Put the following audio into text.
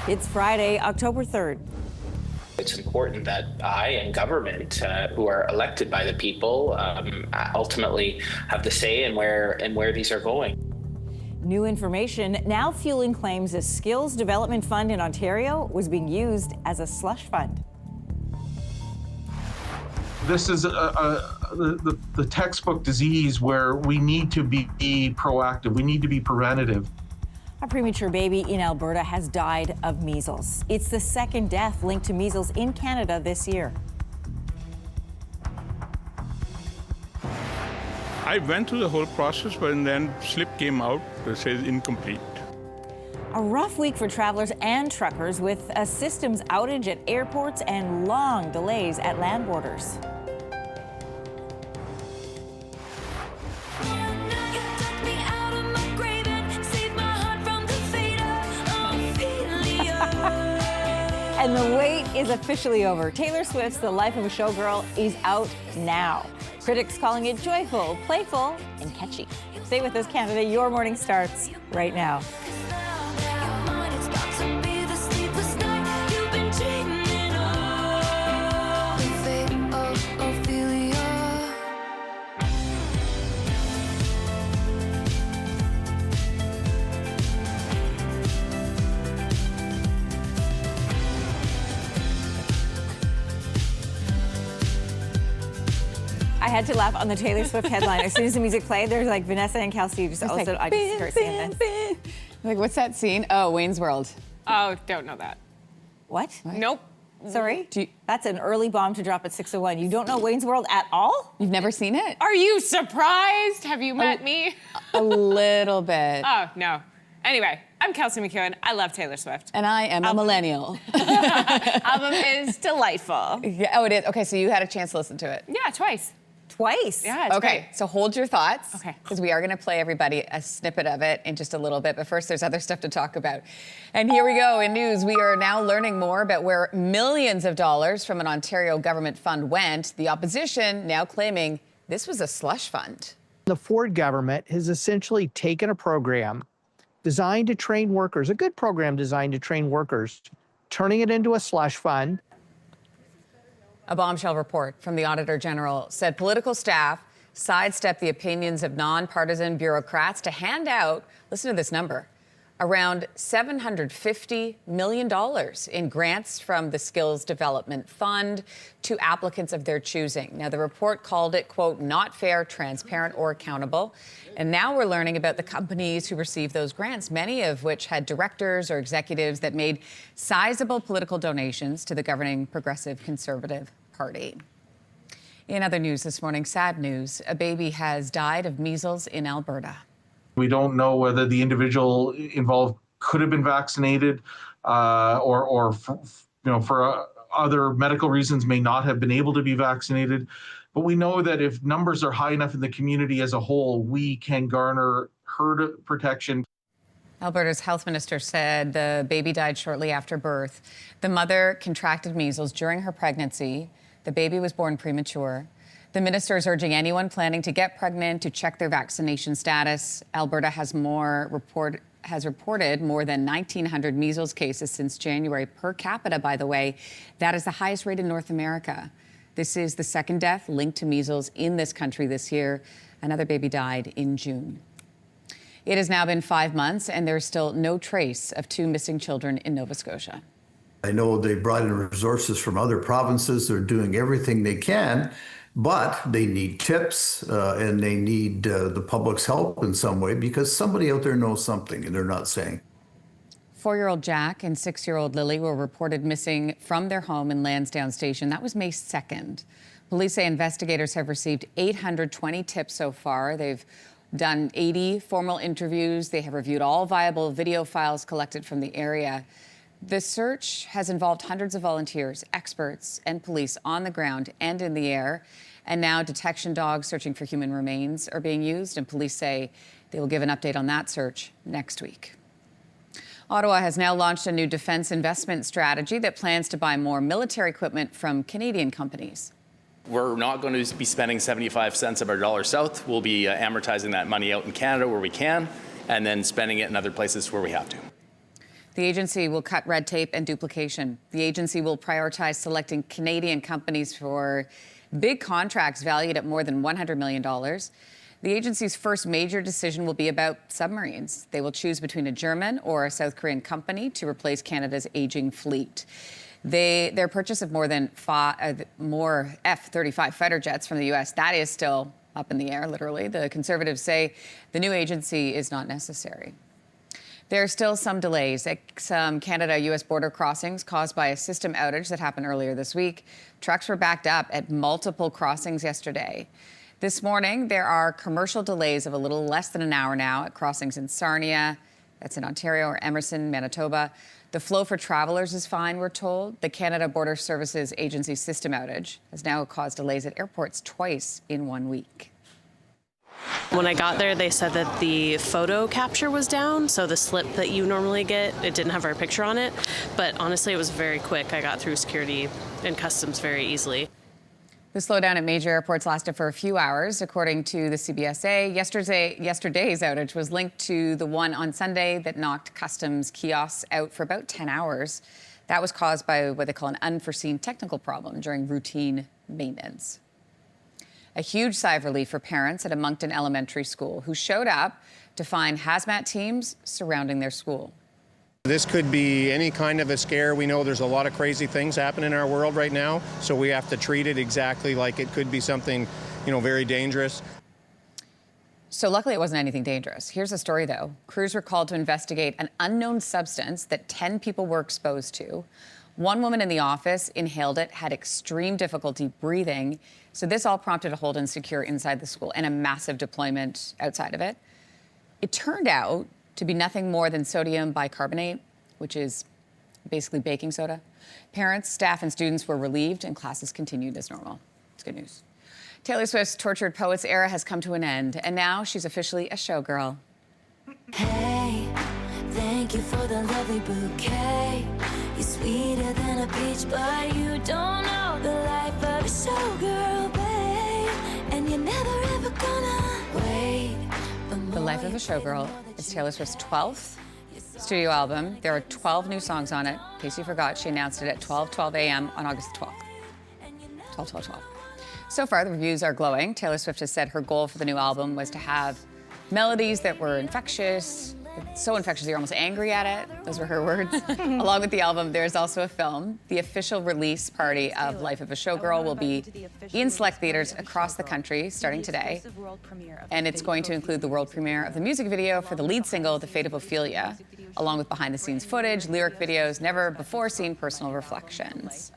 It's Friday, October 3rd. It's important that I and government, who are elected by the people, ultimately have the say in where these are going. New information now fueling claims a skills development fund in Ontario was being used as a slush fund. This is the textbook disease where we need to be proactive. We need to be preventative. A premature baby in Alberta has died of measles. It's the second death linked to measles in Canada this year. I went through the whole process, but then slip came out that says incomplete. A rough week for travelers and truckers with a systems outage at airports and long delays at land borders. And the wait is officially over. Taylor Swift's The Life of a Showgirl is out now. Critics calling it joyful, playful, and catchy. Stay with us, Canada. Your morning starts right now. I had to laugh on the Taylor Swift headline. As soon as the music played, there's like Vanessa and Kelsey just also, like, I just start singing this. Like, what's that scene? Oh, Wayne's World. Oh, don't know that. What? Nope. Sorry? That's an early bomb to drop at 6:01. You don't know Wayne's World at all? You've never seen it? Are you surprised? Have you met me? A little bit. Oh, no. Anyway, I'm Kelsey McEwen. I love Taylor Swift. And I am a millennial. Album is delightful. Yeah, oh, it is. Okay, so you had a chance to listen to it. Yeah, twice. Twice? Yeah, it's Okay, great. so hold your thoughts. Okay. Because we are going to play everybody a snippet of it in just a little bit. But first, there's other stuff to talk about. And here we go. In news, we are now learning more about where millions of dollars from an Ontario government fund went. The opposition now claiming this was a slush fund. The Ford government has essentially taken a program designed to train workers, a good program designed to train workers, turning it into a slush fund. A bombshell report from the Auditor General said political staff sidestepped the opinions of nonpartisan bureaucrats to hand out, listen to this number, around $750 million in grants from the Skills Development Fund to applicants of their choosing. Now, the report called it, quote, not fair, transparent, or accountable. And now we're learning about the companies who received those grants, many of which had directors or executives that made sizable political donations to the governing Progressive Conservative Party. In other news this morning, sad news, a baby has died of measles in Alberta. We don't know whether the individual involved could have been vaccinated or for other medical reasons may not have been able to be vaccinated. But we know that if numbers are high enough in the community as a whole, we can garner herd protection. Alberta's health minister said the baby died shortly after birth. The mother contracted measles during her pregnancy. The baby was born premature. The minister is urging anyone planning to get pregnant to check their vaccination status. Alberta has reported more than 1,900 measles cases since January per capita, by the way. That is the highest rate in North America. This is the second death linked to measles in this country this year. Another baby died in June. It has now been 5 months, and there's still no trace of two missing children in Nova Scotia. I know they brought in resources from other provinces. They're doing everything they can, but they need tips and they need the public's help in some way because somebody out there knows something and they're not saying. 4-year-old Jack and 6-year-old Lily were reported missing from their home in Lansdowne Station. That was May 2nd. Police say investigators have received 820 tips so far. They've done 80 formal interviews. They have reviewed all viable video files collected from the area. The search has involved hundreds of volunteers, experts, and police on the ground and in the air. And now detection dogs searching for human remains are being used, and police say they will give an update on that search next week. Ottawa has now launched a new defense investment strategy that plans to buy more military equipment from Canadian companies. We're not going to be spending 75 cents of our dollar south. We'll be amortizing that money out in Canada where we can, and then spending it in other places where we have to. The agency will cut red tape and duplication. The agency will prioritize selecting Canadian companies for big contracts valued at more than $100 million. The agency's first major decision will be about submarines. They will choose between a German or a South Korean company to replace Canada's aging fleet. Their purchase of more F-35 fighter jets from the U.S., that is still up in the air, literally. The Conservatives say the new agency is not necessary. There are still some delays at some Canada-U.S. border crossings caused by a system outage that happened earlier this week. Trucks were backed up at multiple crossings yesterday. This morning, there are commercial delays of a little less than an hour now at crossings in Sarnia, that's in Ontario, or Emerson, Manitoba. The flow for travelers is fine, we're told. The Canada Border Services Agency system outage has now caused delays at airports twice in 1 week. When I got there, they said that the photo capture was down, so the slip that you normally get, it didn't have our picture on it. But honestly, it was very quick. I got through security and customs very easily. The slowdown at major airports lasted for a few hours, according to the CBSA. Yesterday's outage was linked to the one on Sunday that knocked customs kiosks out for about 10 hours. That was caused by what they call an unforeseen technical problem during routine maintenance. A huge sigh of relief for parents at a Moncton elementary school who showed up to find hazmat teams surrounding their school. This could be any kind of a scare. We know there's a lot of crazy things happening in our world right now, so we have to treat it exactly like it could be something, very dangerous. So luckily it wasn't anything dangerous. Here's the story, though. Crews were called to investigate an unknown substance that 10 people were exposed to. One woman in the office inhaled it, had extreme difficulty breathing. So this all prompted a hold and secure inside the school and a massive deployment outside of it. It turned out to be nothing more than sodium bicarbonate, which is basically baking soda. Parents, staff, and students were relieved, and classes continued as normal. It's good news. Taylor Swift's Tortured Poets era has come to an end, and now she's officially a showgirl. Hey, thank you for the lovely bouquet. You're sweeter than a peach, but you don't know the life of a showgirl, babe. And you're never ever gonna wait. The Life of a Showgirl is Taylor Swift's 12th studio album. There are 12 new songs on it. In case you forgot, she announced it at 12:12 a.m. on August 12th. 12/12/12. So far, the reviews are glowing. Taylor Swift has said her goal for the new album was to have melodies that were infectious, so infectious you're almost angry at it. Those were her words. Along with the album, there's also a film. The official release party of Life of a Showgirl will be in select theaters across the country starting today. And it's going to include the world premiere of the music video for the lead single, The Fate of Ophelia, along with behind-the-scenes footage, lyric videos, never-before-seen personal reflections.